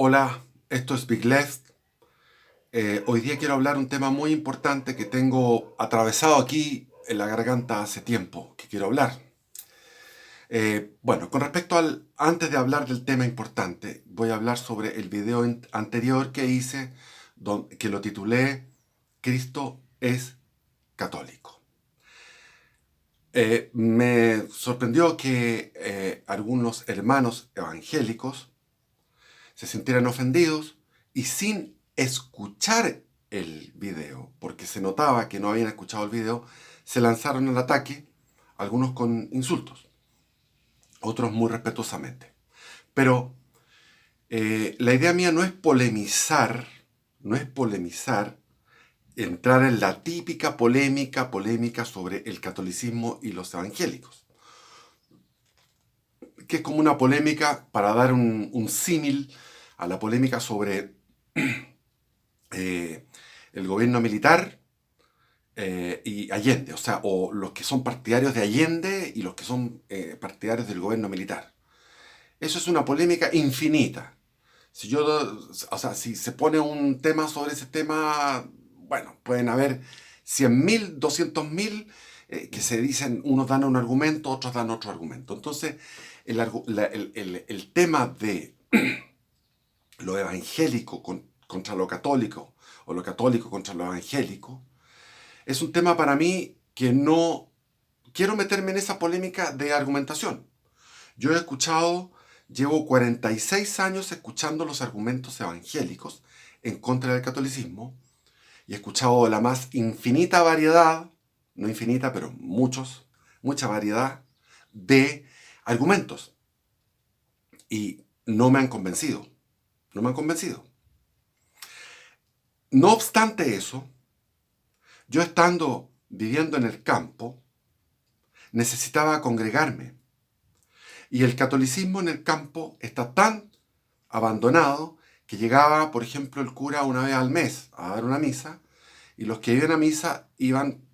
Hola, esto es Big Left. Hoy día quiero hablar un tema muy importante que tengo atravesado aquí en la garganta hace tiempo, que quiero hablar. Bueno, con respecto antes de hablar del tema importante, voy a hablar sobre el video anterior que hice, que lo titulé Cristo es católico. Me sorprendió que algunos hermanos evangélicos se sintieran ofendidos y sin escuchar el video, porque se notaba que no habían escuchado el video, se lanzaron al ataque, algunos con insultos, otros muy respetuosamente. Pero la idea mía no es polemizar, no es polemizar, entrar en la típica polémica sobre el catolicismo y los evangélicos, que es como una polémica, para dar un símil a la polémica sobre eh, el gobierno militar y Allende, o sea, o los que son partidarios de Allende y los que son partidarios del gobierno militar. Eso es una polémica infinita. Si yo, o sea, si se pone un tema sobre ese tema, bueno, pueden haber 100.000, 200.000 que se dicen, unos dan un argumento, otros dan otro argumento. Entonces, el tema de lo evangélico contra lo católico, o lo católico contra lo evangélico, es un tema para mí que no quiero meterme en esa polémica de argumentación. Yo he escuchado, llevo 46 años escuchando los argumentos evangélicos en contra del catolicismo y he escuchado la más infinita variedad, no infinita, pero mucha variedad de argumentos y no me han convencido, no me han convencido. No obstante eso, yo estando viviendo en el campo, necesitaba congregarme. Y el catolicismo en el campo está tan abandonado que llegaba, por ejemplo, el cura una vez al mes a dar una misa, y los que iban a misa eran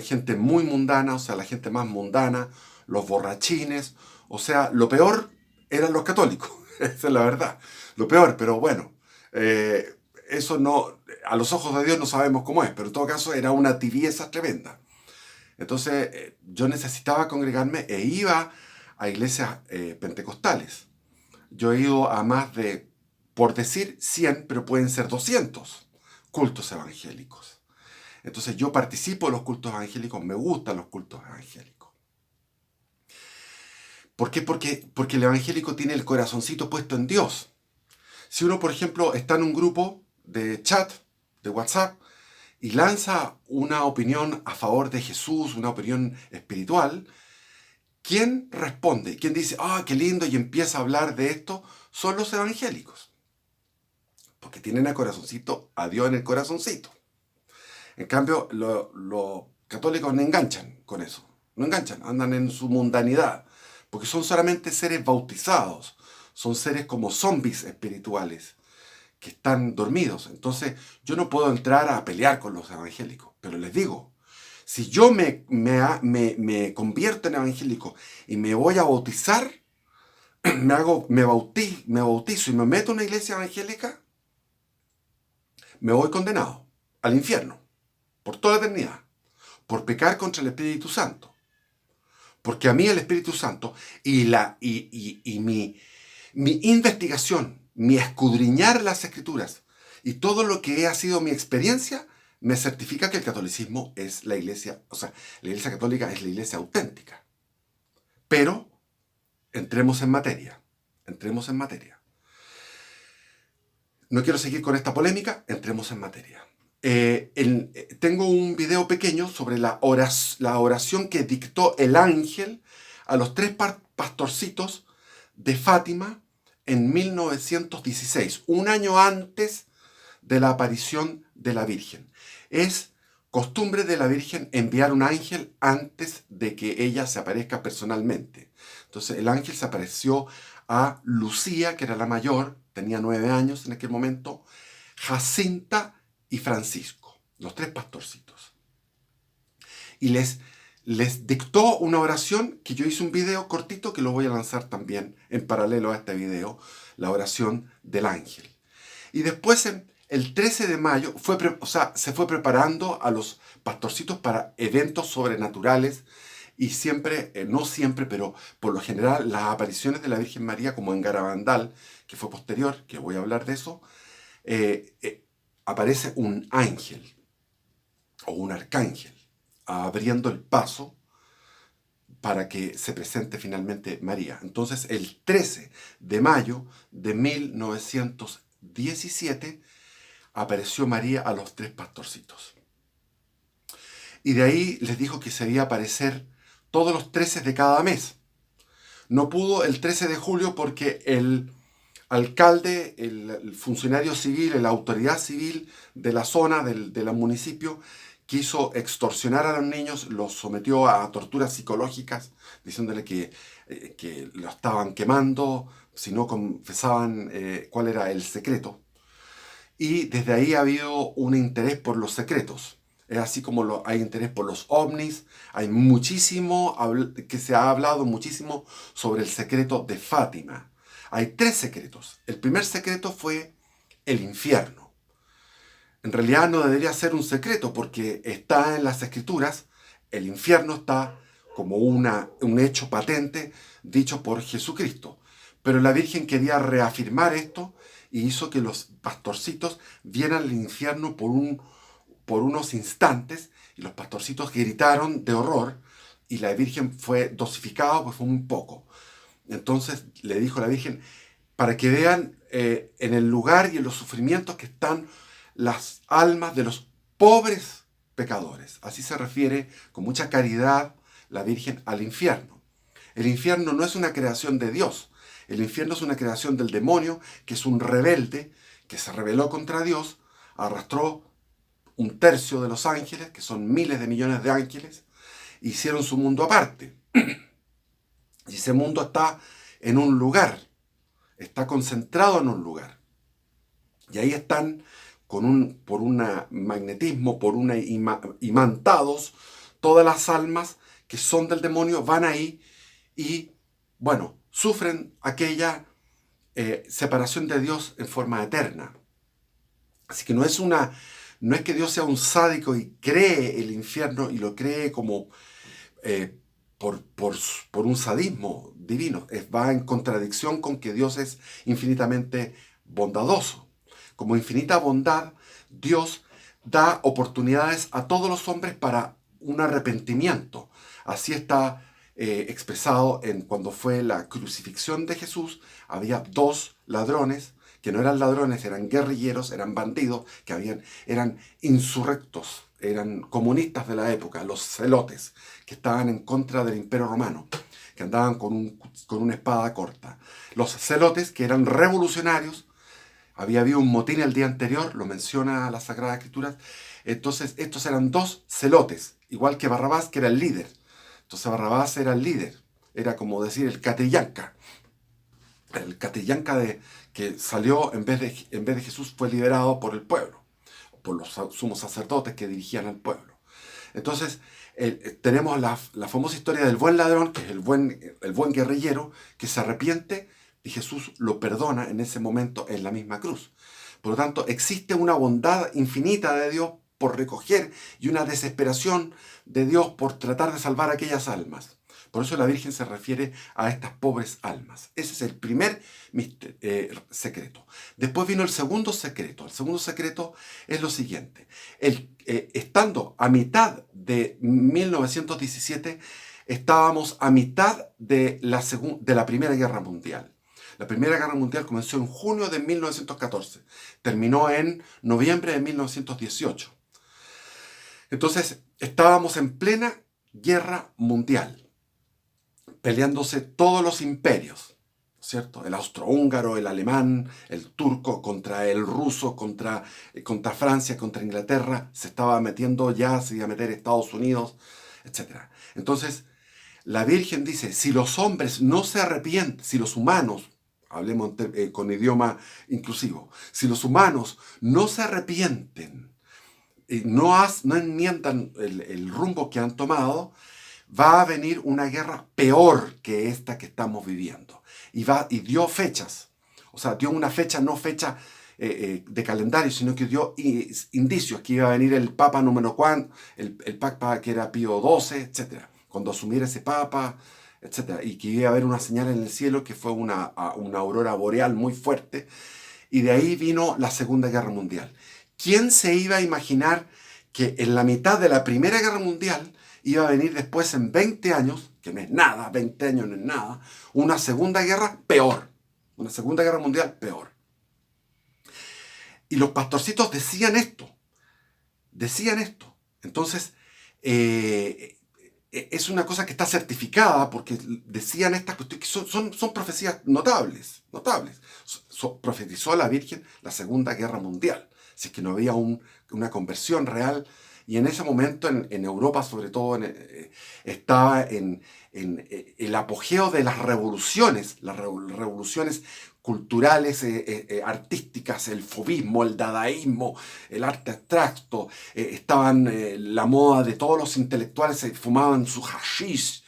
gente muy mundana, o sea, la gente más mundana, los borrachines, o sea, lo peor eran los católicos, esa es la verdad. Lo peor, pero bueno, eso no, a los ojos de Dios no sabemos cómo es, pero en todo caso era una tibieza tremenda. Entonces yo necesitaba congregarme e iba a iglesias pentecostales. Yo he ido a más de, por decir 100, pero pueden ser 200 cultos evangélicos. Entonces yo participo de los cultos evangélicos, me gustan los cultos evangélicos. ¿Por qué? Porque el evangélico tiene el corazoncito puesto en Dios. Si uno, por ejemplo, está en un grupo de chat, de WhatsApp, y lanza una opinión a favor de Jesús, una opinión espiritual, ¿quién responde? ¿Quién dice, qué lindo, y empieza a hablar de esto? Son los evangélicos. Porque tienen el corazoncito, a Dios en el corazoncito. En cambio, los católicos no enganchan con eso. No enganchan, andan en su mundanidad. Porque son solamente seres bautizados. Son seres como zombies espirituales que están dormidos. Entonces, yo no puedo entrar a pelear con los evangélicos. Pero les digo, si yo me convierto en evangélico y me voy a bautizar, me bautizo y me meto en una iglesia evangélica, me voy condenado al infierno por toda la eternidad, por pecar contra el Espíritu Santo. Porque a mí el Espíritu Santo y mi investigación, mi escudriñar las Escrituras y todo lo que ha sido mi experiencia, me certifica que el catolicismo es la iglesia, o sea, la iglesia católica es la iglesia auténtica. Pero entremos en materia, entremos en materia. No quiero seguir con esta polémica, entremos en materia. Tengo un video pequeño sobre la oración que dictó el ángel a los tres pastorcitos de Fátima en 1916, un año antes de la aparición de la Virgen. Es costumbre de la Virgen enviar un ángel antes de que ella se aparezca personalmente. Entonces el ángel se apareció a Lucía, que era la mayor, tenía 9 años en aquel momento, Jacinta y Francisco, los tres pastorcitos. Y les dictó una oración que yo hice un video cortito que lo voy a lanzar también en paralelo a este video. la oración del ángel. Y después, el 13 de mayo, se fue preparando a los pastorcitos para eventos sobrenaturales y siempre, no siempre, pero por lo general, las apariciones de la Virgen María, como en Garabandal, que fue posterior, que voy a hablar de eso, aparece un ángel o un arcángel abriendo el paso para que se presente finalmente María. Entonces, el 13 de mayo de 1917 apareció María a los 3 pastorcitos. Y de ahí les dijo que se iba a aparecer todos los 13 de cada mes. No pudo el 13 de julio porque el alcalde, el funcionario civil, la autoridad civil de la zona, del municipio, quiso extorsionar a los niños, los sometió a torturas psicológicas, diciéndole que lo estaban quemando si no confesaban cuál era el secreto. Y desde ahí ha habido un interés por los secretos. Es así como hay interés por los ovnis. Hay muchísimo que se ha hablado muchísimo sobre el secreto de Fátima. Hay 3 secretos. El primer secreto fue el infierno. En realidad no debería ser un secreto porque está en las escrituras. El infierno está como un hecho patente dicho por Jesucristo. Pero la Virgen quería reafirmar esto y hizo que los pastorcitos vieran el infierno por unos instantes, y los pastorcitos gritaron de horror, y la Virgen fue dosificada, pues fue muy poco. Entonces le dijo a la Virgen, para que vean en el lugar y en los sufrimientos que están las almas de los pobres pecadores. Así se refiere con mucha caridad la Virgen al infierno. El infierno no es una creación de Dios. El infierno es una creación del demonio, que es un rebelde, que se rebeló contra Dios, arrastró 1/3 de los ángeles, que son miles de millones de ángeles, hicieron su mundo aparte. Y ese mundo está en un lugar, está concentrado en un lugar. Y ahí están por un magnetismo, imantados, todas las almas que son del demonio van ahí y, bueno, sufren aquella separación de Dios en forma eterna. Así que no es que Dios sea un sádico y cree el infierno y lo cree como por un sadismo divino. Va en contradicción con que Dios es infinitamente bondadoso. Como infinita bondad, Dios da oportunidades a todos los hombres para un arrepentimiento. Así está expresado cuando fue la crucifixión de Jesús. Había 2 ladrones, que no eran ladrones, eran guerrilleros, eran bandidos, eran insurrectos, eran comunistas de la época, los celotes, que estaban en contra del Imperio Romano, que andaban con una espada corta. Los celotes, que eran revolucionarios, había habido un motín el día anterior, lo menciona la Sagrada Escritura. Entonces, estos eran 2 celotes, igual que Barrabás, que era el líder. Entonces, Barrabás era el líder, era como decir el Catrillanca. El Catrillanca que salió en vez de Jesús fue liberado por el pueblo, por los sumos sacerdotes que dirigían al pueblo. Entonces, tenemos la famosa historia del buen ladrón, que es el buen guerrillero, que se arrepiente y Jesús lo perdona en ese momento en la misma cruz. Por lo tanto, existe una bondad infinita de Dios por recoger y una desesperación de Dios por tratar de salvar aquellas almas. Por eso la Virgen se refiere a estas pobres almas. Ese es el primer secreto. Después vino el segundo secreto. El segundo secreto es lo siguiente. Estando a mitad de 1917, estábamos a mitad de la Primera Guerra Mundial. La Primera Guerra Mundial comenzó en junio de 1914. Terminó en noviembre de 1918. Entonces, estábamos en plena guerra mundial, peleándose todos los imperios, ¿cierto? El austrohúngaro, el alemán, el turco contra el ruso, contra Francia, contra Inglaterra. Se estaba metiendo ya, se iba a meter Estados Unidos, etc. Entonces, la Virgen dice, si los hombres no se arrepienten, si los humanos, hablemos con idioma inclusivo, si los humanos no se arrepienten, no enmiendan el rumbo que han tomado, va a venir una guerra peor que esta que estamos viviendo. Y dio fechas. O sea, dio una fecha, no fecha de calendario, sino que dio indicios que iba a venir el Papa número cuánto, el Papa que era Pío XII, etc. Cuando asumiera ese Papa, etc. Y que iba a haber una señal en el cielo que fue una aurora boreal muy fuerte. Y de ahí vino la Segunda Guerra Mundial. ¿Quién se iba a imaginar que en la mitad de la Primera Guerra Mundial iba a venir después en 20 años, que no es nada, 20 años no es nada, una Segunda Guerra peor? Una Segunda Guerra Mundial peor. Y los pastorcitos decían esto. Entonces, es una cosa que está certificada porque decían estas cuestiones que son profecías notables. Profetizó a la Virgen la Segunda Guerra Mundial, si es que no había una conversión real. Y en ese momento en Europa, sobre todo, estaba en el apogeo de las revoluciones culturales, artísticas, el fauvismo, el dadaísmo, el arte abstracto. Estaban la moda de todos los intelectuales, se fumaban su hashish.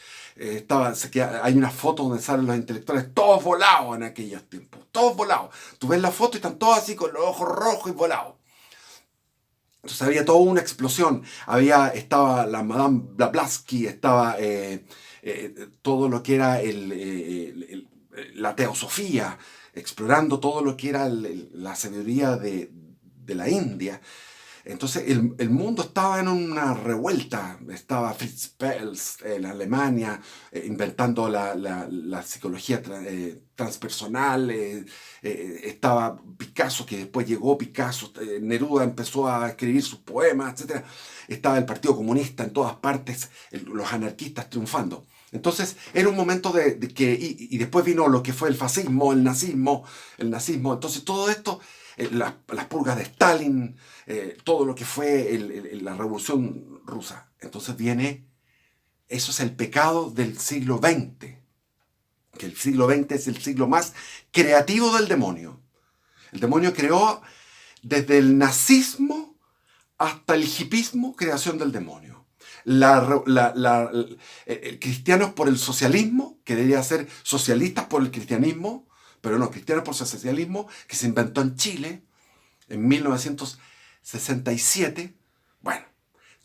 Hay una foto donde salen los intelectuales todos volados en aquellos tiempos, todos volados. Tú ves la foto y están todos así con los ojos rojos y volados. Entonces había toda una explosión. Estaba la Madame Blavatsky, estaba todo lo que era la teosofía, explorando todo lo que era la sabiduría de la India. Entonces el mundo estaba en una revuelta. Estaba Fritz Perls en Alemania inventando la psicología transpersonal. Estaba Picasso, que después llegó Picasso. Neruda empezó a escribir sus poemas, etc. Estaba el Partido Comunista en todas partes, los anarquistas triunfando. Entonces era un momento y después vino lo que fue el fascismo, el nazismo. Entonces todo esto, las purgas de Stalin, todo lo que fue la Revolución Rusa. Entonces eso es el pecado del siglo XX, que el siglo XX es el siglo más creativo del demonio. El demonio creó desde el nazismo hasta el hipismo, creación del demonio. Cristianos por el socialismo, que debería ser socialistas por el cristianismo, pero no, cristianos por el socialismo, que se inventó en Chile en 1967. Bueno,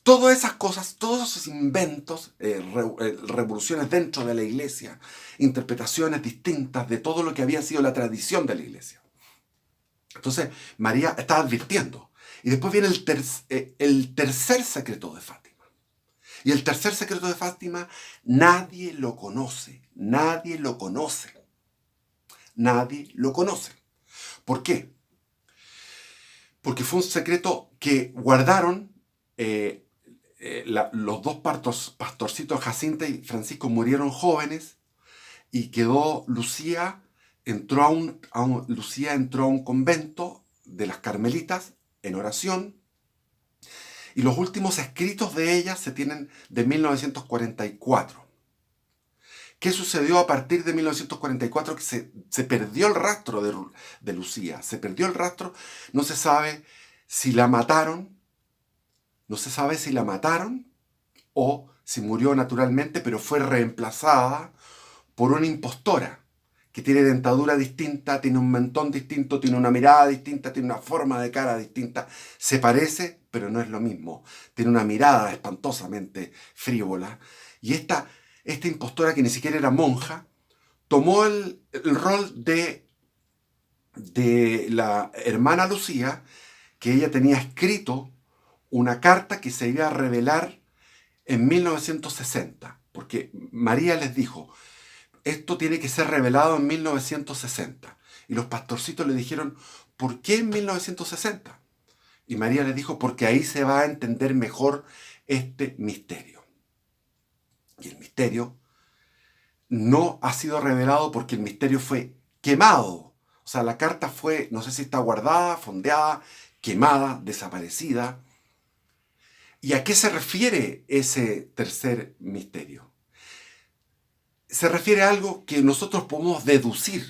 todas esas cosas, todos esos inventos, revoluciones dentro de la iglesia, interpretaciones distintas de todo lo que había sido la tradición de la iglesia. Entonces, María está advirtiendo. Y después viene el tercer secreto de Fátima. Y el tercer secreto de Fátima, nadie lo conoce. ¿Por qué? Porque fue un secreto que guardaron los dos pastorcitos, Jacinta y Francisco, murieron jóvenes, y quedó Lucía. Lucía entró a un convento de las Carmelitas en oración. Y los últimos escritos de ella se tienen de 1944. ¿Qué sucedió a partir de 1944? Que se perdió el rastro de Lucía. Se perdió el rastro. No se sabe si la mataron. O si murió naturalmente, pero fue reemplazada por una impostora que tiene dentadura distinta, tiene un mentón distinto, tiene una mirada distinta, tiene una forma de cara distinta. Se parece, pero no es lo mismo. Tiene una mirada espantosamente frívola. Y esta impostora, que ni siquiera era monja, tomó el rol de la hermana Lucía, que ella tenía escrito una carta que se iba a revelar en 1960. Porque María les dijo: esto tiene que ser revelado en 1960. Y los pastorcitos le dijeron: ¿por qué en 1960? Y María les dijo: porque ahí se va a entender mejor este misterio. Y el misterio no ha sido revelado porque el misterio fue quemado. O sea, la carta fue, no sé si está guardada, fondeada, quemada, desaparecida. ¿Y a qué se refiere ese tercer misterio? Se refiere a algo que nosotros podemos deducir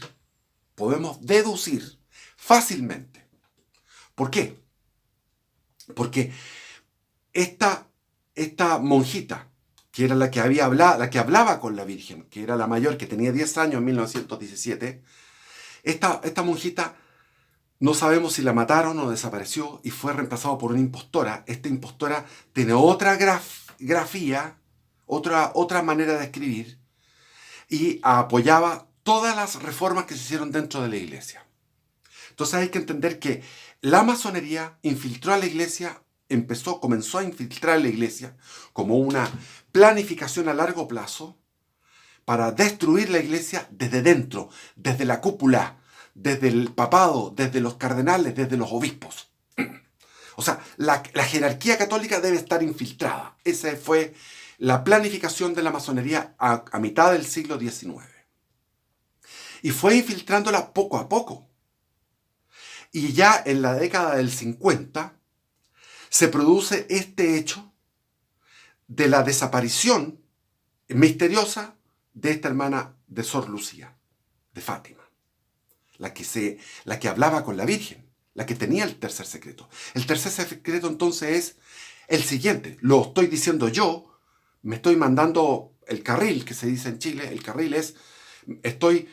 fácilmente. ¿Por qué? Porque esta monjita, que era la que hablaba con la Virgen, que era la mayor, que tenía 10 años en 1917, Esta monjita no sabemos si la mataron o desapareció y fue reemplazada por una impostora. Esta impostora tiene otra grafía, otra manera de escribir y apoyaba todas las reformas que se hicieron dentro de la iglesia. Entonces hay que entender que la masonería infiltró a la iglesia, comenzó a infiltrar a la iglesia como una planificación a largo plazo para destruir la iglesia desde dentro, desde la cúpula, desde el papado, desde los cardenales, desde los obispos. O sea, la jerarquía católica debe estar infiltrada. Esa fue la planificación de la masonería a mitad del siglo XIX. Y fue infiltrándola poco a poco. Y ya en la década del 50 se produce este hecho de la desaparición misteriosa de esta hermana de Sor Lucía, de Fátima, la que hablaba con la Virgen, la que tenía el tercer secreto. El tercer secreto entonces es el siguiente, lo estoy diciendo yo, me estoy mandando el carril, que se dice en Chile, el carril es, estoy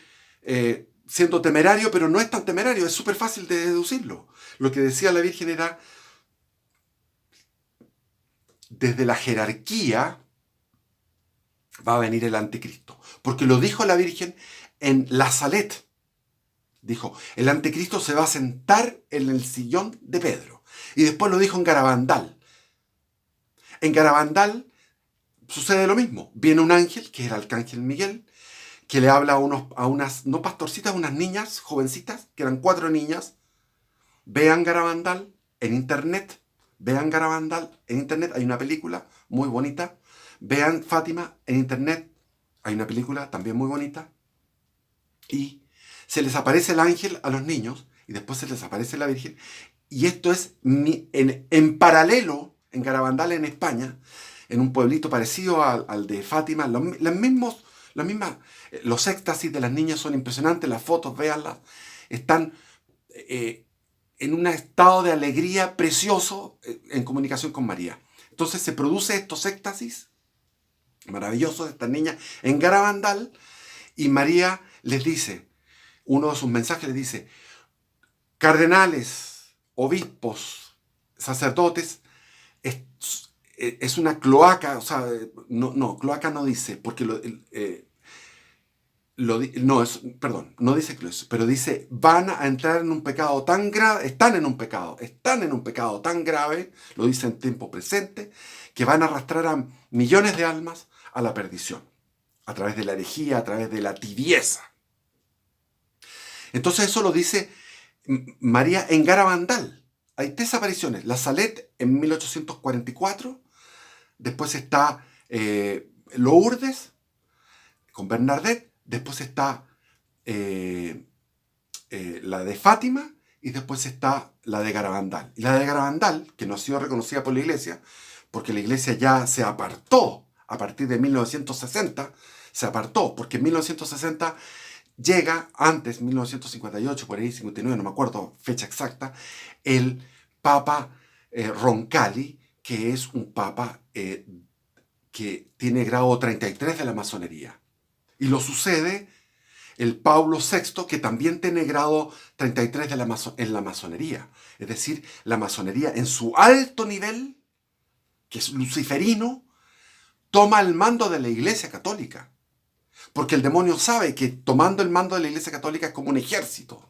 siendo temerario, pero no es tan temerario, es súper fácil de deducirlo. Lo que decía la Virgen era, desde la jerarquía va a venir el anticristo. Porque lo dijo la Virgen en la Salet. Dijo, el anticristo se va a sentar en el sillón de Pedro. Y después lo dijo en Garabandal. En Garabandal sucede lo mismo. Viene un ángel, que es el arcángel Miguel, que le habla a unas, no pastorcitas, unas niñas jovencitas, que eran 4 niñas. Vean Garabandal en internet. Vean Garabandal en internet. Hay una película muy bonita. Vean Fátima en internet. Hay una película también muy bonita. Y se les aparece el ángel a los niños. Y después se les aparece la Virgen. Y esto es en paralelo, en Garabandal, en España, en un pueblito parecido al de Fátima. Los éxtasis de las niñas son impresionantes. Las fotos, véanlas. Están en un estado de alegría precioso en comunicación con María. Entonces se produce estos éxtasis maravillosos de estas niñas en Garabandal, y María les dice, uno de sus mensajes les dice, cardenales, obispos, sacerdotes, es una cloaca, o sea, cloaca no dice, porque no dice cloaca, pero dice, van a entrar en un pecado tan grave, están en un pecado tan grave, lo dice en tiempo presente, que van a arrastrar a millones de almas a la perdición, a través de la herejía, a través de la tibieza. Entonces eso lo dice María en Garabandal. Hay 3 apariciones. La Salet en 1844, después está Lourdes con Bernadette, después está la de Fátima y después está la de Garabandal. Y la de Garabandal, que no ha sido reconocida por la Iglesia, porque la Iglesia ya se apartó a partir de 1960, se apartó, porque en 1960 llega, antes, 1958, por ahí, 59, no me acuerdo fecha exacta, el Papa Roncalli, que es un papa que tiene grado 33 de la masonería. Y lo sucede el Pablo VI, que también tiene grado 33 en la masonería. Es decir, la masonería en su alto nivel, que es luciferino, toma el mando de la Iglesia Católica. Porque el demonio sabe que tomando el mando de la Iglesia Católica es como un ejército.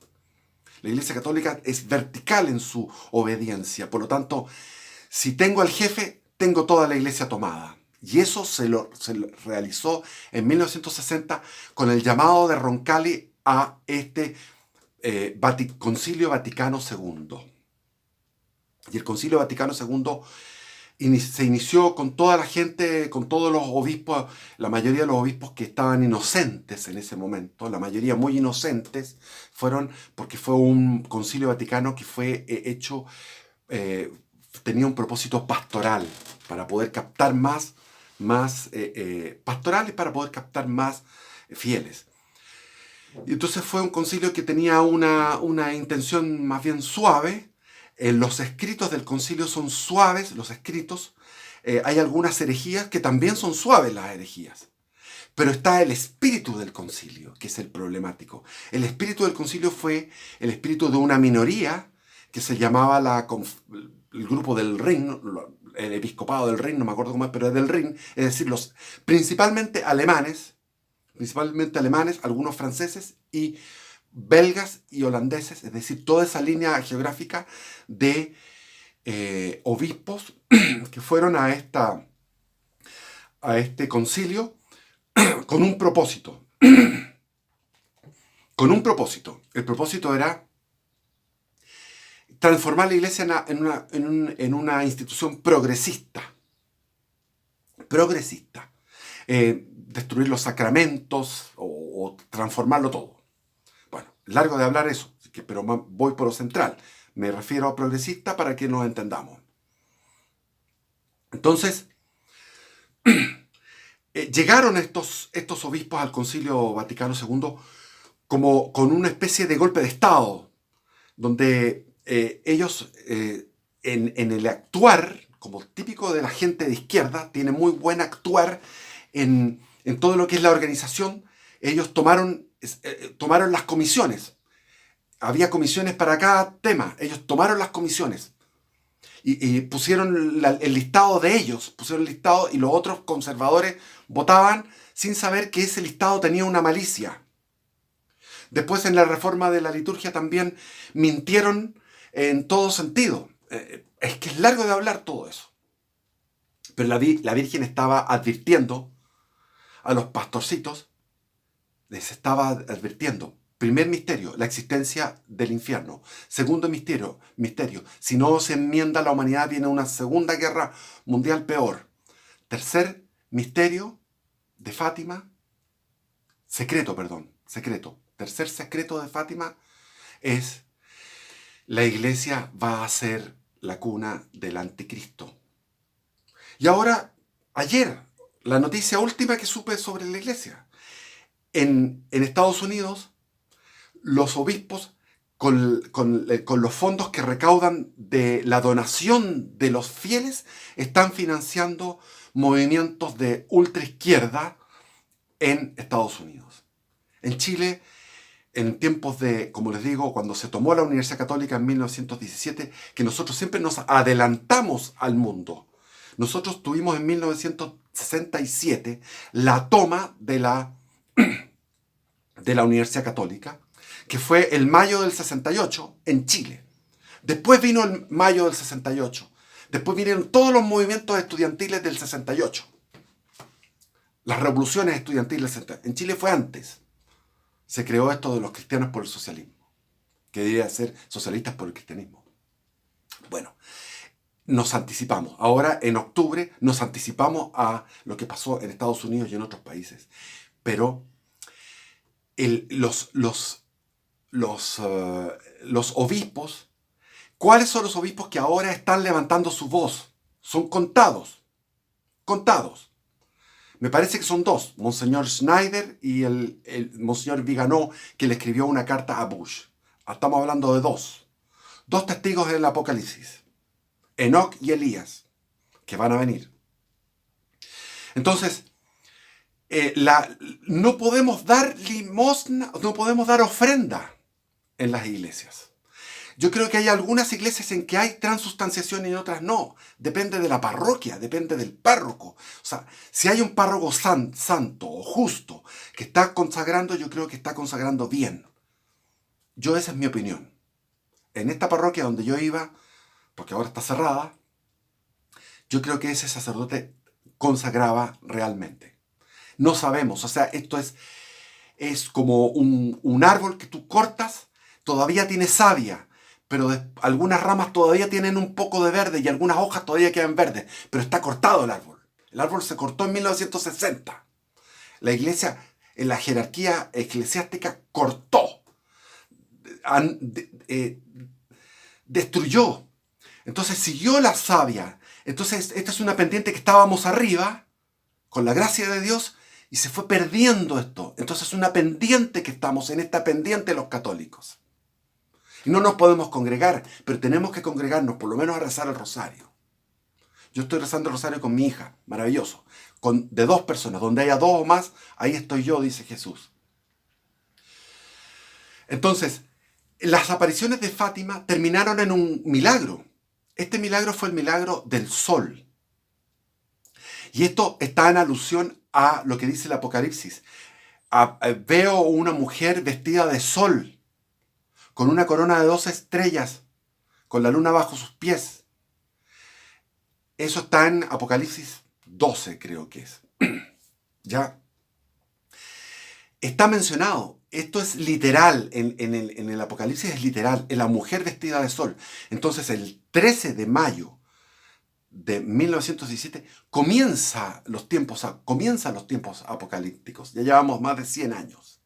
La Iglesia Católica es vertical en su obediencia. Por lo tanto, si tengo al jefe, tengo toda la Iglesia tomada. Y eso se lo realizó en 1960 con el llamado de Roncalli a este Concilio Vaticano II. Y el Concilio Vaticano II se inició con toda la gente, con todos los obispos, la mayoría de los obispos que estaban inocentes en ese momento, la mayoría muy inocentes, fueron porque fue un concilio vaticano que fue hecho, tenía un propósito pastoral, para poder captar más pastorales, para poder captar más fieles. Y entonces fue un concilio que tenía una intención más bien suave. Los escritos del concilio son suaves, los escritos. Hay algunas herejías que también son suaves, las herejías. Pero está el espíritu del concilio, que es el problemático. El espíritu del concilio fue el espíritu de una minoría que se llamaba el grupo del Rin, el episcopado del Rin, no me acuerdo cómo es, pero es del Rin, es decir, principalmente alemanes, algunos franceses y belgas y holandeses, es decir, toda esa línea geográfica de obispos que fueron a este concilio con un propósito. Con un propósito. El propósito era transformar la iglesia en una institución progresista. Progresista. Destruir los sacramentos o transformarlo todo. Bueno, largo de hablar eso, pero voy por lo central. Me refiero a progresista para que nos entendamos. Entonces, llegaron estos obispos al Concilio Vaticano II como con una especie de golpe de Estado, donde ellos en el actuar, como típico de la gente de izquierda, tiene muy buen actuar en todo lo que es la organización. Ellos tomaron las comisiones. Había comisiones para cada tema. Ellos tomaron las comisiones y pusieron el listado de ellos, pusieron el listado y los otros conservadores votaban sin saber que ese listado tenía una malicia. Después en la reforma de la liturgia también mintieron en todo sentido. Es que es largo de hablar todo eso. Pero la Virgen estaba advirtiendo a los pastorcitos, les estaba advirtiendo. Primer misterio, la existencia del infierno. Segundo misterio, si no se enmienda la humanidad viene una segunda guerra mundial peor. Tercer misterio de Fátima, secreto. Tercer secreto de Fátima es la iglesia va a ser la cuna del anticristo. Y ahora, ayer, la noticia última que supe sobre la iglesia. En Estados Unidos, los obispos, con los fondos que recaudan de la donación de los fieles, están financiando movimientos de ultraizquierda en Estados Unidos. En Chile, en tiempos de, como les digo, cuando se tomó la Universidad Católica en 1917, que nosotros siempre nos adelantamos al mundo. Nosotros tuvimos en 1967 la toma de la Universidad Católica, que fue el mayo del 68 en Chile. Después vino el mayo del 68. Después vinieron todos los movimientos estudiantiles del 68. Las revoluciones estudiantiles del 68. En Chile fue antes. Se creó esto de los cristianos por el socialismo, que debería ser socialistas por el cristianismo. Bueno, nos anticipamos. Ahora, en octubre, nos anticipamos a lo que pasó en Estados Unidos y en otros países. Pero los obispos, ¿cuáles son los obispos que ahora están levantando su voz? Son contados. Me parece que son dos, Monseñor Schneider y el Monseñor Viganó, que le escribió una carta a Bush. Estamos hablando de dos testigos del Apocalipsis, Enoc y Elías, que van a venir. Entonces, no podemos dar limosna, no podemos dar ofrenda en las iglesias. Yo creo que hay algunas iglesias en que hay transustanciación y en otras no. Depende de la parroquia, depende del párroco. O sea, si hay un párroco santo o justo que está consagrando, yo creo que está consagrando bien. Esa es mi opinión. En esta parroquia donde yo iba, porque ahora está cerrada, yo creo que ese sacerdote consagraba realmente. No sabemos, o sea, esto es como un árbol que tú cortas, todavía tiene savia, pero algunas ramas todavía tienen un poco de verde y algunas hojas todavía quedan verdes, pero está cortado el árbol. El árbol se cortó en 1960. La iglesia, en la jerarquía eclesiástica, cortó, destruyó. Entonces siguió la savia. Entonces esta es una pendiente que estábamos arriba, con la gracia de Dios, y se fue perdiendo esto. Entonces es una pendiente que estamos, en esta pendiente los católicos. Y no nos podemos congregar, pero tenemos que congregarnos, por lo menos a rezar el rosario. Yo estoy rezando el rosario con mi hija, maravilloso. De dos personas, donde haya dos o más, ahí estoy yo, dice Jesús. Entonces, las apariciones de Fátima terminaron en un milagro. Este milagro fue el milagro del sol. Y esto está en alusión a lo que dice el Apocalipsis. Veo una mujer vestida de sol, con una corona de 12 estrellas, con la luna bajo sus pies. Eso está en Apocalipsis 12, creo que es. ¿Ya? Está mencionado. Esto es literal. En el Apocalipsis es literal. En la mujer vestida de sol. Entonces, el 13 de mayo de 1917 comienzan los tiempos apocalípticos. Ya llevamos más de 100 años.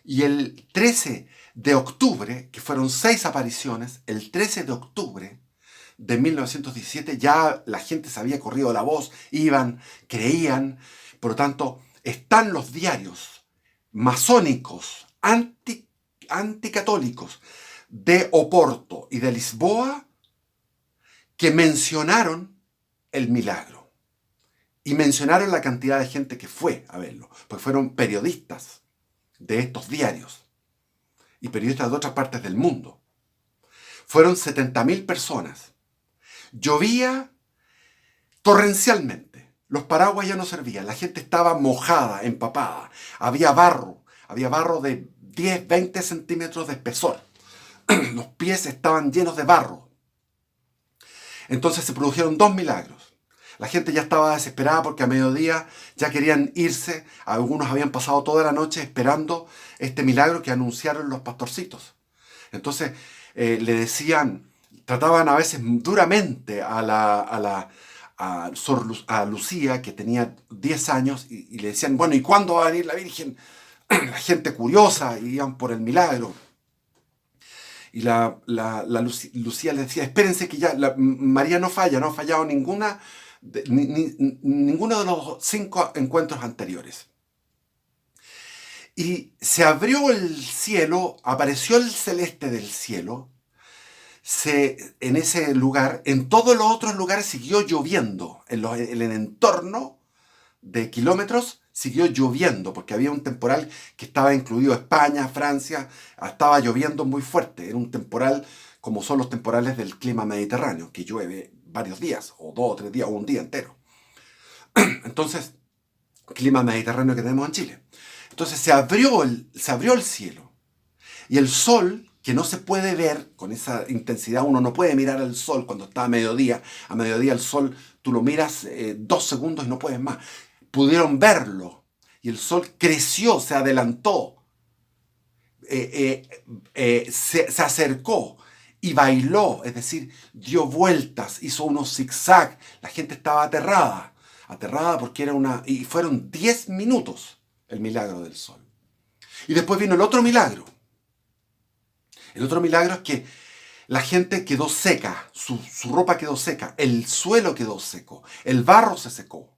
Y el 13 de octubre, que fueron 6 apariciones, el 13 de octubre de 1917 ya la gente se había corrido la voz, iban, creían. Por lo tanto, están los diarios masónicos, anticatólicos de Oporto y de Lisboa que mencionaron el milagro y mencionaron la cantidad de gente que fue a verlo, pues fueron periodistas de estos diarios y periodistas de otras partes del mundo. Fueron 70.000 personas. Llovía torrencialmente. Los paraguas ya no servían. La gente estaba mojada, empapada. Había barro de 10, 20 centímetros de espesor. Los pies estaban llenos de barro. Entonces se produjeron 2 milagros. La gente ya estaba desesperada porque a mediodía ya querían irse. Algunos habían pasado toda la noche esperando este milagro que anunciaron los pastorcitos. Entonces le decían, trataban a veces duramente a Lucía, que tenía 10 años, y le decían, bueno, ¿y cuándo va a venir la Virgen? La gente curiosa, iban por el milagro. Y Lucía le decía, espérense que ya, María no falla, no ha fallado ninguno de los 5 encuentros anteriores. Y se abrió el cielo, apareció el celeste del cielo, en ese lugar. En todos los otros lugares siguió lloviendo, en el entorno de kilómetros siguió lloviendo, porque había un temporal que estaba incluido España, Francia, estaba lloviendo muy fuerte. Era un temporal como son los temporales del clima mediterráneo, que llueve varios días, o 2 o 3 días, o un día entero. Entonces, clima mediterráneo que tenemos en Chile. Entonces se abrió el cielo, y el sol, que no se puede ver con esa intensidad, uno no puede mirar al sol cuando está a mediodía. A mediodía el sol, tú lo miras 2 segundos y no puedes más. Pudieron verlo, y el sol creció, se adelantó, se acercó y bailó, es decir, dio vueltas, hizo unos zigzags. La gente estaba aterrada porque y fueron 10 minutos el milagro del sol. Y después vino el otro milagro. El otro milagro es que la gente quedó seca, su ropa quedó seca, el suelo quedó seco, el barro se secó.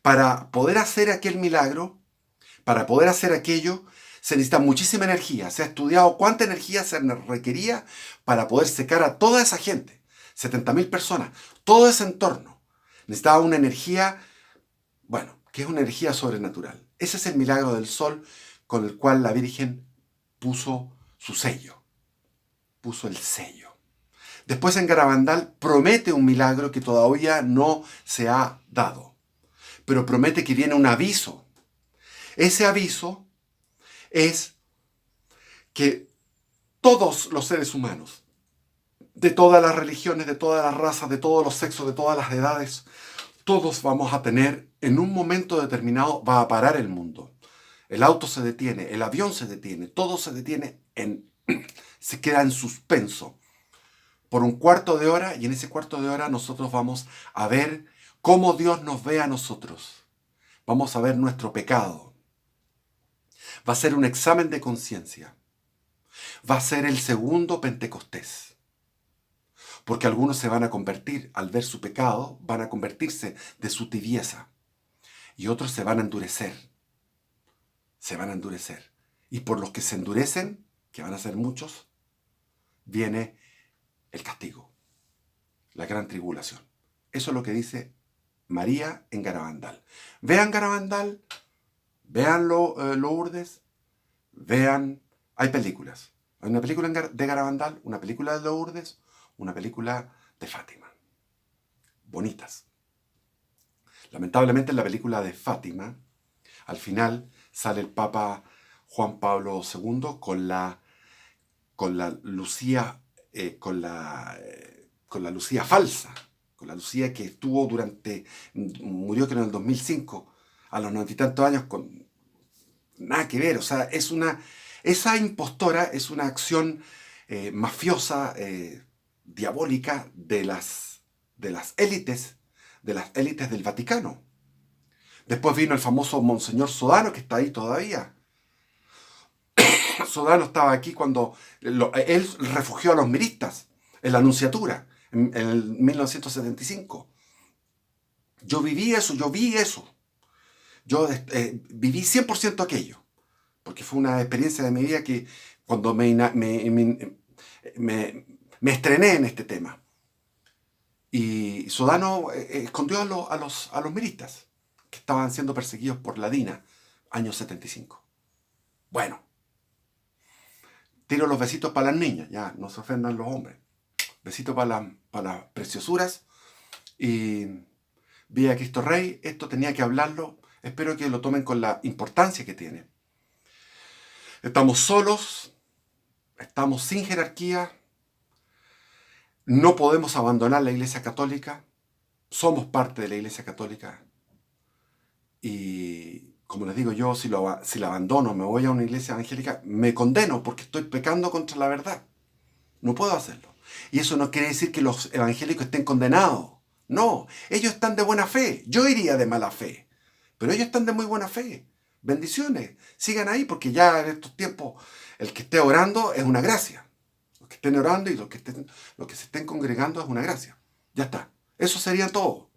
Para poder hacer aquel milagro, para poder hacer aquello, se necesita muchísima energía. Se ha estudiado cuánta energía se requería para poder secar a toda esa gente. 70.000 personas, todo ese entorno. Necesitaba una energía, bueno, que es una energía sobrenatural. Ese es el milagro del sol con el cual la Virgen puso su sello. Puso el sello. Después en Garabandal promete un milagro que todavía no se ha dado. Pero promete que viene un aviso. Ese aviso es que todos los seres humanos, de todas las religiones, de todas las razas, de todos los sexos, de todas las edades, todos vamos a tener, en un momento determinado, va a parar el mundo. El auto se detiene, el avión se detiene, todo se detiene, se queda en suspenso por un cuarto de hora, y en ese cuarto de hora nosotros vamos a ver cómo Dios nos ve a nosotros. Vamos a ver nuestro pecado. Va a ser un examen de conciencia. Va a ser el segundo Pentecostés. Porque algunos se van a convertir, al ver su pecado, van a convertirse de su tibieza. Y otros se van a endurecer. Se van a endurecer. Y por los que se endurecen, que van a ser muchos, viene el castigo, la gran tribulación. Eso es lo que dice María en Garabandal. Vean Garabandal, vean Lourdes, vean... Hay películas. Hay una película de Garabandal, una película de Lourdes, una película de Fátima. Bonitas. Lamentablemente en la película de Fátima, al final sale el Papa Juan Pablo II con la Lucía, con la Lucía falsa, con la Lucía que estuvo murió que en el 2005, a los 90 y tantos años, con nada que ver. O sea, esa impostora es una acción mafiosa, diabólica élites, de las élites del Vaticano. Después vino el famoso Monseñor Sodano, que está ahí todavía. Sodano estaba aquí cuando él refugió a los miristas en la Nunciatura, en el 1975. Yo viví eso, yo vi eso. Yo viví 100% aquello, porque fue una experiencia de mi vida que cuando me estrené en este tema. Y Sodano escondió a los miristas, que estaban siendo perseguidos por la DINA, año 75. Bueno, tiro los besitos para las niñas, ya, no se ofendan los hombres. Besitos para las preciosuras. Y vi a Cristo Rey, esto tenía que hablarlo. Espero que lo tomen con la importancia que tiene. Estamos solos, estamos sin jerarquía, no podemos abandonar la Iglesia Católica, somos parte de la Iglesia Católica. Y como les digo yo, si la abandono, me voy a una iglesia evangélica, me condeno porque estoy pecando contra la verdad. No puedo hacerlo. Y eso no quiere decir que los evangélicos estén condenados. No, ellos están de buena fe. Yo iría de mala fe. Pero ellos están de muy buena fe. Bendiciones. Sigan ahí porque ya en estos tiempos el que esté orando es una gracia. Los que estén orando y los que se estén congregando es una gracia. Ya está. Eso sería todo.